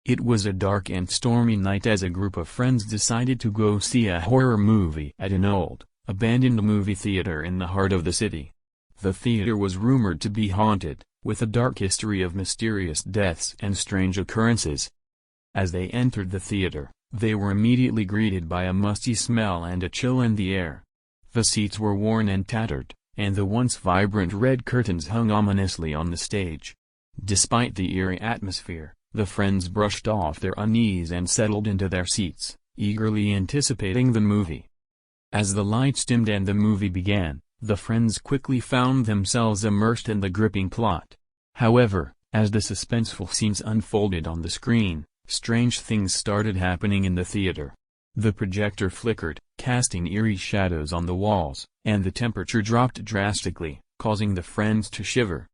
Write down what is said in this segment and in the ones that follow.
It was a dark and stormy night as a group of friends decided to go see a horror movie at an old, abandoned movie theater in the heart of the city. The theater was rumored to be haunted, with a dark history of mysterious deaths and strange occurrences. As they entered the theater, they were immediately greeted by a musty smell and a chill in the air. The seats were worn and tattered, and the once vibrant red curtains hung ominously on the stage. Despite the eerie atmosphere, the friends brushed off their unease and settled into their seats, eagerly anticipating the movie. As the lights dimmed and the movie began, the friends quickly found themselves immersed in the gripping plot. However, as the suspenseful scenes unfolded on the screen, strange things started happening in the theater. The projector flickered, casting eerie shadows on the walls, and the temperature dropped drastically, causing the friends to shiver.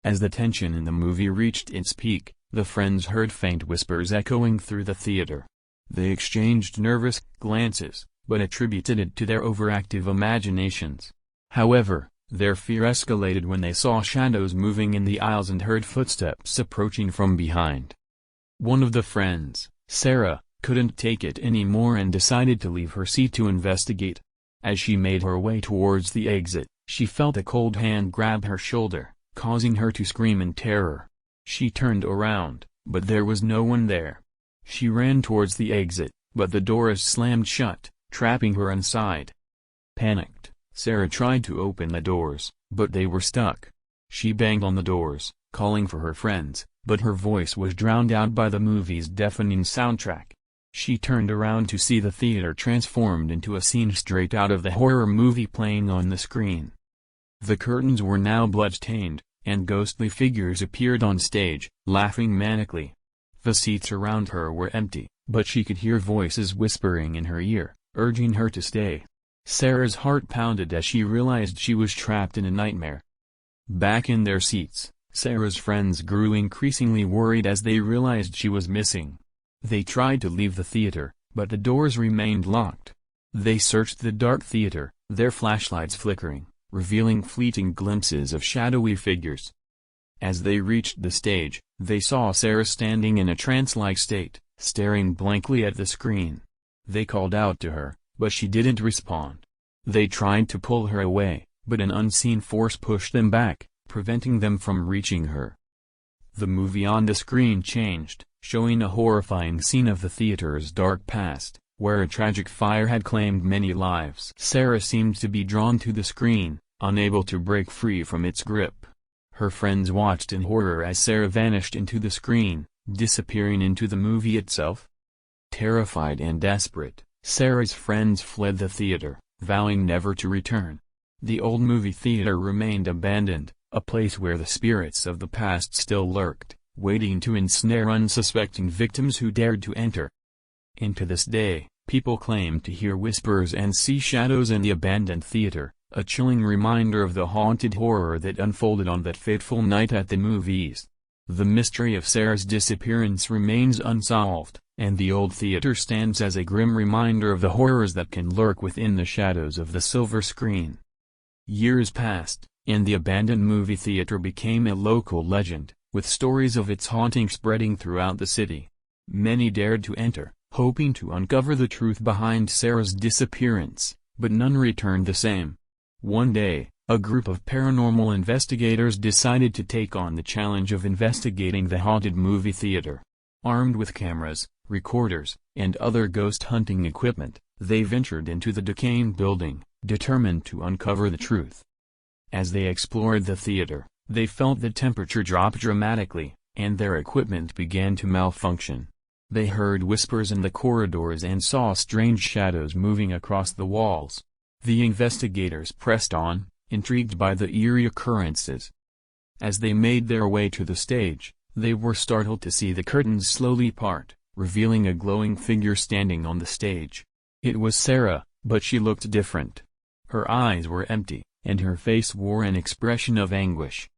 As the tension in the movie reached its peak, the friends heard faint whispers echoing through the theater. They exchanged nervous glances, but attributed it to their overactive imaginations. However, their fear escalated when they saw shadows moving in the aisles and heard footsteps approaching from behind. One of the friends, Sarah, couldn't take it anymore and decided to leave her seat to investigate. As she made her way towards the exit, she felt a cold hand grab her shoulder, causing her to scream in terror. She turned around, but there was no one there. She ran towards the exit, but the doors slammed shut, trapping her inside. Panicked, Sarah tried to open the doors, but they were stuck. She banged on the doors, calling for her friends, but her voice was drowned out by the movie's deafening soundtrack. She turned around to see the theater transformed into a scene straight out of the horror movie playing on the screen. The curtains were now blood-stained, and ghostly figures appeared on stage, laughing manically. The seats around her were empty, but she could hear voices whispering in her ear, urging her to stay. Sarah's heart pounded as she realized she was trapped in a nightmare. Back in their seats, Sarah's friends grew increasingly worried as they realized she was missing. They tried to leave the theater, but the doors remained locked. They searched the dark theater, their flashlights flickering, revealing fleeting glimpses of shadowy figures. As they reached the stage, they saw Sarah standing in a trance-like state, staring blankly at the screen. They called out to her, but she didn't respond. They tried to pull her away, but an unseen force pushed them back, preventing them from reaching her. The movie on the screen changed, showing a horrifying scene of the theater's dark past, where a tragic fire had claimed many lives. Sarah seemed to be drawn to the screen, unable to break free from its grip. Her friends watched in horror as Sarah vanished into the screen, disappearing into the movie itself. Terrified and desperate, Sarah's friends fled the theater, vowing never to return. The old movie theater remained abandoned, a place where the spirits of the past still lurked, waiting to ensnare unsuspecting victims who dared to enter. And to this day, people claim to hear whispers and see shadows in the abandoned theater, a chilling reminder of the haunted horror that unfolded on that fateful night at the movies. The mystery of Sarah's disappearance remains unsolved, and the old theater stands as a grim reminder of the horrors that can lurk within the shadows of the silver screen. Years passed, and the abandoned movie theater became a local legend, with stories of its haunting spreading throughout the city. Many dared to enter, hoping to uncover the truth behind Sarah's disappearance, but none returned the same. One day, a group of paranormal investigators decided to take on the challenge of investigating the haunted movie theater. Armed with cameras, recorders, and other ghost hunting equipment, they ventured into the decaying building, determined to uncover the truth. As they explored the theater, they felt the temperature drop dramatically, and their equipment began to malfunction. They heard whispers in the corridors and saw strange shadows moving across the walls. The investigators pressed on, intrigued by the eerie occurrences. As they made their way to the stage, they were startled to see the curtains slowly part, revealing a glowing figure standing on the stage. It was Sarah, but she looked different. Her eyes were empty, and her face wore an expression of anguish.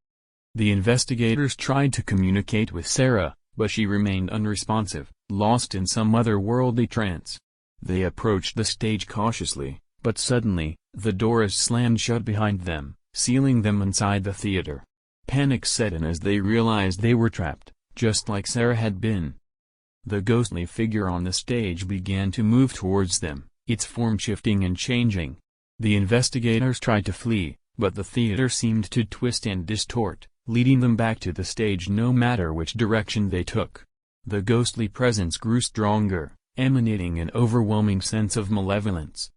The investigators tried to communicate with Sarah, but she remained unresponsive, lost in some otherworldly trance. They approached the stage cautiously, but suddenly, the doors slammed shut behind them, sealing them inside the theater. Panic set in as they realized they were trapped, just like Sarah had been. The ghostly figure on the stage began to move towards them, its form shifting and changing. The investigators tried to flee, but the theater seemed to twist and distort, leading them back to the stage no matter which direction they took. The ghostly presence grew stronger, emanating an overwhelming sense of malevolence.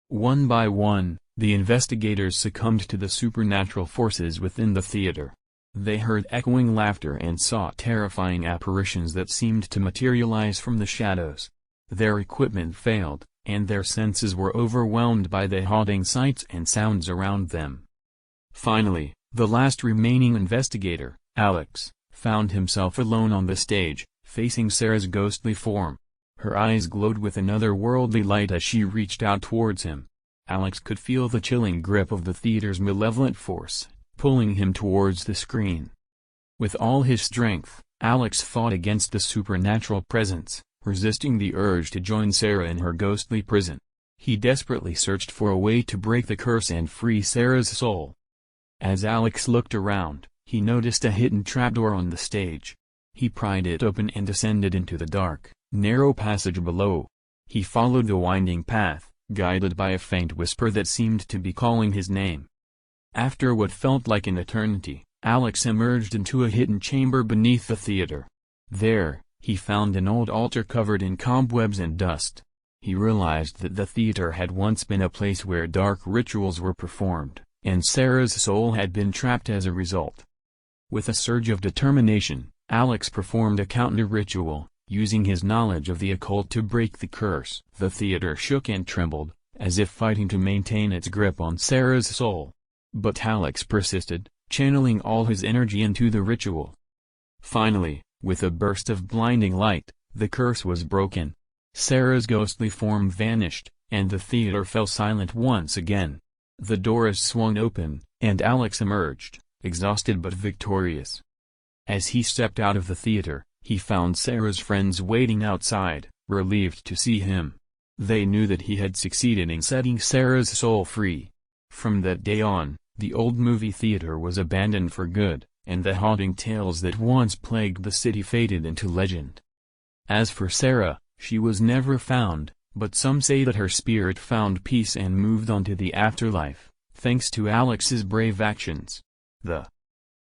One by one, the investigators succumbed to the supernatural forces within the theater. They heard echoing laughter and saw terrifying apparitions that seemed to materialize from the shadows. Their equipment failed, and their senses were overwhelmed by the haunting sights and sounds around them. Finally, the last remaining investigator, Alex, found himself alone on the stage, facing Sarah's ghostly form. Her eyes glowed with an otherworldly light as she reached out towards him. Alex could feel the chilling grip of the theater's malevolent force, pulling him towards the screen. With all his strength, Alex fought against the supernatural presence, resisting the urge to join Sarah in her ghostly prison. He desperately searched for a way to break the curse and free Sarah's soul. As Alex looked around, he noticed a hidden trapdoor on the stage. He pried it open and descended into the dark, narrow passage below. He followed the winding path, guided by a faint whisper that seemed to be calling his name. After what felt like an eternity, Alex emerged into a hidden chamber beneath the theater. There, he found an old altar covered in cobwebs and dust. He realized that the theater had once been a place where dark rituals were performed, and Sarah's soul had been trapped as a result. With a surge of determination, Alex performed a counter-ritual, using his knowledge of the occult to break the curse. The theater shook and trembled, as if fighting to maintain its grip on Sarah's soul. But Alex persisted, channeling all his energy into the ritual. Finally, with a burst of blinding light, the curse was broken. Sarah's ghostly form vanished, and the theater fell silent once again. The doors swung open, and Alex emerged, exhausted but victorious. As he stepped out of the theater, he found Sarah's friends waiting outside, relieved to see him. They knew that he had succeeded in setting Sarah's soul free. From that day on, the old movie theater was abandoned for good, and the haunting tales that once plagued the city faded into legend. As for Sarah, she was never found, but some say that her spirit found peace and moved on to the afterlife, thanks to Alex's brave actions. The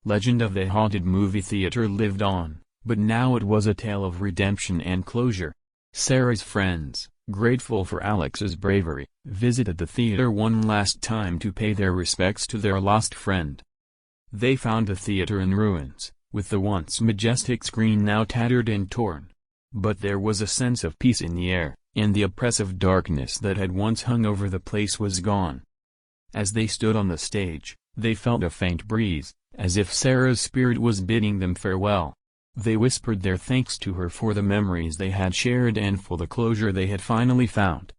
legend of the haunted movie theater lived on, but now it was a tale of redemption and closure. Sarah's friends, grateful for Alex's bravery, visited the theater one last time to pay their respects to their lost friend. They found the theater in ruins, with the once majestic screen now tattered and torn. But there was a sense of peace in the air, and the oppressive darkness that had once hung over the place was gone. As they stood on the stage, they felt a faint breeze, as if Sarah's spirit was bidding them farewell. They whispered their thanks to her for the memories they had shared and for the closure they had finally found.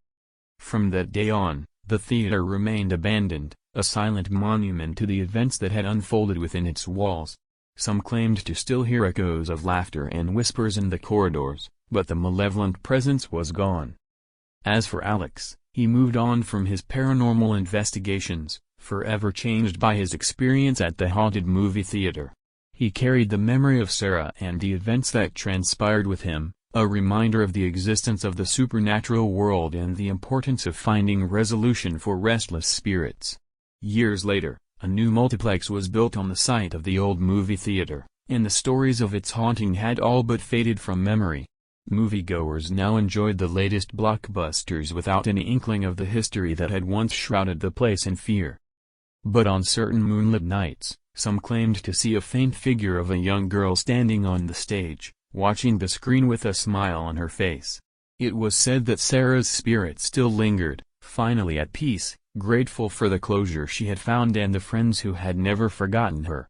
From that day on, the theater remained abandoned, a silent monument to the events that had unfolded within its walls. Some claimed to still hear echoes of laughter and whispers in the corridors, but the malevolent presence was gone. As for Alex, he moved on from his paranormal investigations, forever changed by his experience at the haunted movie theater. He carried the memory of Sarah and the events that transpired with him, a reminder of the existence of the supernatural world and the importance of finding resolution for restless spirits. Years later, a new multiplex was built on the site of the old movie theater, and the stories of its haunting had all but faded from memory. Moviegoers now enjoyed the latest blockbusters without any inkling of the history that had once shrouded the place in fear. But on certain moonlit nights, some claimed to see a faint figure of a young girl standing on the stage, watching the screen with a smile on her face. It was said that Sarah's spirit still lingered, finally at peace, grateful for the closure she had found and the friends who had never forgotten her.